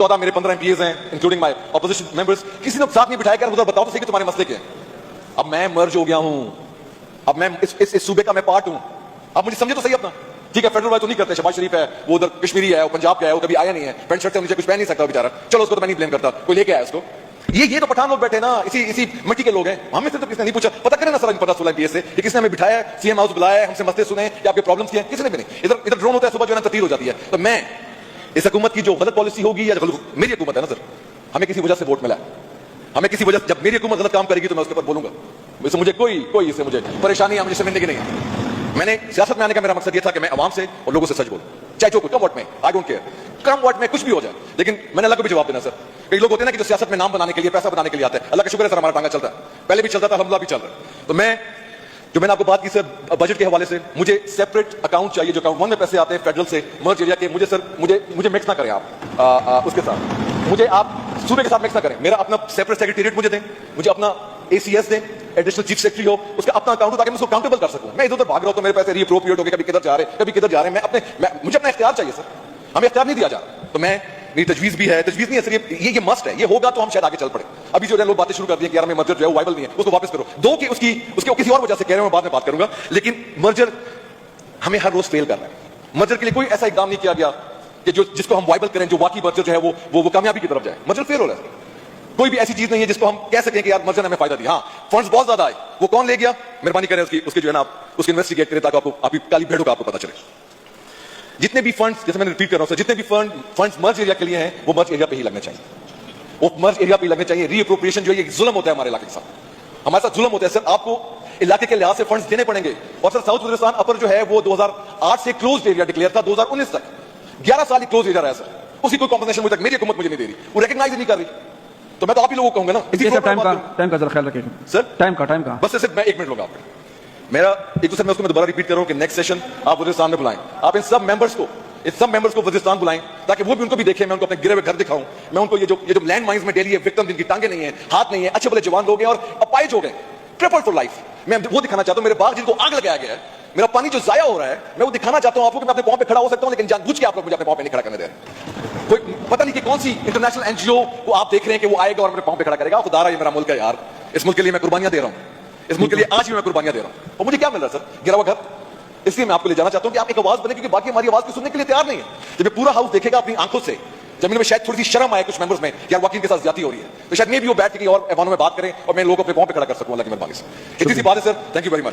14 मेरे 15 MPs हैं including my opposition members, किसी ने साथ नहीं बिठाया कि यार बताओ तो सही कि तुम्हारे मसले क्या है। अब मैं मर्ज हो गया हूं, अब मैं इस सूबे का मैं पार्ट हूं, अब मुझे समझे तो सही अपना। ठीक है, फेडरल वाले तो नहीं करते, शहबाज शरीफ है वो उधर कश्मीरी है, वो पंजाब का है, वो कभी आया नहीं है, पैंट शर्ट से नीचे कुछ पहन नहीं सकता बेचारा, चलो उसको तो मैं नहीं ब्लेम करता, कोई लेके आया उसको। ये तो पठान लोग बैठे ना, इसी मिट्टी के लोग हैं, हमें से तो किसने नहीं पूछा, पता करें ना सर 15-16 MPs से कि किसने हमें बिठाया है, सीएम हाउस बुलाया है, हमसे मसले सुने या आपके प्रॉब्लम्स किए, किसी ने भी नहीं। इधर ड्रोन होता है सुबह जो है ना ततीर हो जाती है। तो मैं इस हुकूमत की जो गलत पॉलिसी होगी या मेरी हुकूमत है ना सर, हमें किसी वजह से वोट मिला, हमें किसी वजह से, जब मेरी हुकूमत गलत काम करेगी तो मैं उसके ऊपर बोलूंगा, इससे मुझे कोई इससे मुझे परेशानी है, मुझे समझने की नहीं है। मैंने सियासत में आने का मेरा मकसद ये था कि मैं आवाम से और लोगों से सच बोलूं, चाहे जो कुछ कम वोट में, I don't care, come vote में कुछ भी हो जाए, लेकिन मैंने अल्लाह को भी जवाब देना सर। कई लोग होते हैं ना कि जो सियासत में नाम बनाने के लिए, पैसा बनाने के लिए आते हैं, अल्लाह का शुक्र है सर हमारा टांगा चलता है, पहले भी चलता था, अल्हम्दुलिल्लाह भी चल रहा है। तो मैं जो मैंने आपको बात की सर बजट के हवाले से, मुझे सेपरेट अकाउंट चाहिए, जो अकाउंट 1 में पैसे आते हैं फेडरल से मर्ज एरिया के, मुझे सर मुझे मिक्स ना करें आप उसके साथ, मुझे आप सूबे के साथ मिक्स ना करें, मेरा अपना सेपरेट सेक्रेटेरिएट मुझे दें, मुझे अपना ACS दें, एडिशनल चीफ सेक्रेटरी हो, उसका अपना अकाउंट हो ताकि मैं उसको काउंटेबल कर सकूं। मैं इधर उधर भाग रहा हूं तो मेरे पैसे रीअप्रोप्रिएट हो गए, कभी किधर जा रहे हैं, कभी किधर जा रहे हैं, मुझे अपना इख्तियार चाहिए सर, हमें इख्तियार नहीं दिया जा रहा। तो मैं, मेरी तजवीज भी है, तजवीज नहीं है सर, ये मस्ट है, ये होगा तो हम शायद आगे चल पड़े। अभी जो लोग बातें शुरू कर दी कि यार हमें मर्जर जो है वो वाइबल नहीं है, उसको वापस करो, दो कि उसकी किसी और वजह से कह रहे हैं, मैं बाद में बात करूंगा, लेकिन मर्जर हमें हर रोज फेल कर रहा है। मर्जर के लिए कोई ऐसा इकदाम नहीं किया गया कि जिसको हम वाइबल करें, जो वाकई मर्जर जो है वो कामयाबी की तरफ जाए। मर्जर फेल हो रहा है, कोई भी ऐसी चीज नहीं है जिसको हम कह सकें कि यार मर्जर ने हमें फायदा दिया। हाँ, फंड्स बहुत ज्यादा आए, वो कौन ले गया, मेहरबानी करें उसकी जो है ना आप उसकी इन्वेस्टिगेट करें ताकि आपकी काली भेड़ों का आपको पता चले। जितने भी फंड्स, जैसे मैंने रिपीट कर रहा हूं सर, जितने भी फंड्स मर्ज एरिया के लिए हैं वो मर्ज एरिया पे ही लगने चाहिए, वो मर्ज एरिया पे ही लगने चाहिए। रीअप्रोप्रिएशन जो है ये जुल्म होता है हमारे इलाके के साथ, हमारे साथ जुल्म होता है सर। आपको इलाके के लिहाज से फंड्स देने पड़ेंगे। और सर साउथ वजीरिस्तान अपर जो है वो 2008 से क्लोज एरिया डिक्लेयर था, 2019 तक 11 साल क्लोज एरिया रहा सर, उसकी कोई कॉम्पनसेशन मुझे तक मेरी हुकूमत मुझे नहीं दे रही, वो रिकॉग्नाइज नहीं कर रही। तो मैं तो आप ही लोगों को कहूंगा ना, टाइम का जरा ख्याल रखिएगा सर, टाइम का बस सिर्फ मैं 1 मिनट लूंगा आपका। मेरा एक दूसरे में उसको मैं दोबारा रिपीट कर रहा हूं कि नेक्स्ट सेशन आप वजीरिस्तान में बुलाएं, आप इन सब मेंबर्स को वजीरिस्तान बुलाएं ताकि वो भी उनको भी देखें, मैं उनको अपने गिरे हुए घर दिखाऊं, मैं उनको ये जो लैंड माइंस में डेली विक्टिम जिनकी टांगे नहीं है, हाथ नहीं है, अच्छे भले जवान लोग हैं और अपाइज हो गए, ट्रिपल फॉर लाइफ, मैं वो दिखाना चाहता हूं। मेरे बाग जिनको आग लगाया गया है, मेरा पानी जो जाया हो रहा है, मैं वो दिखाना चाहता हूं आपको कि मैं अपने पांव पे खड़ा हो सकता हूं, लेकिन जानबूझ के आप लोग मुझे अपने पांव पे नहीं खड़ा करने दे रहे। कोई पता नहीं कि कौन सी इंटरनेशनल NGO को आप देख रहे हैं कि वो आएगा और अपने पांव पे खड़ा करेगा। खुदा रहा, ये मेरा मुल्क है यार, इस मुल्क के लिए मैं कुर्बानियां दे रहा हूं, इस मुल्क के लिए आज भी मैं कुर्बानियां दे रहा हूं, और मुझे क्या मिल रहा है सर, गिरा हुआ घर। इसलिए मैं आपको ले जाना चाहता हूं कि आप एक आवाज बने, क्योंकि बाकी हमारी आवाज को सुनने के लिए तैयार नहीं है। जब ये पूरा हाउस देखेगा अपनी आंखों से, जमीन में शायद थोड़ी सी शर्म आए कुछ मेंबर्स में, यार वाकई के साथ ज्यादती हो रही है, तो शायद मैं भी वो बैठ के और ऐवानों में बात करें और मैं लोगों पे पांव पे खड़ा कर सकूं, अल्लाह की मेहरबानी से। इतनी सी बात है sir, thank you very much.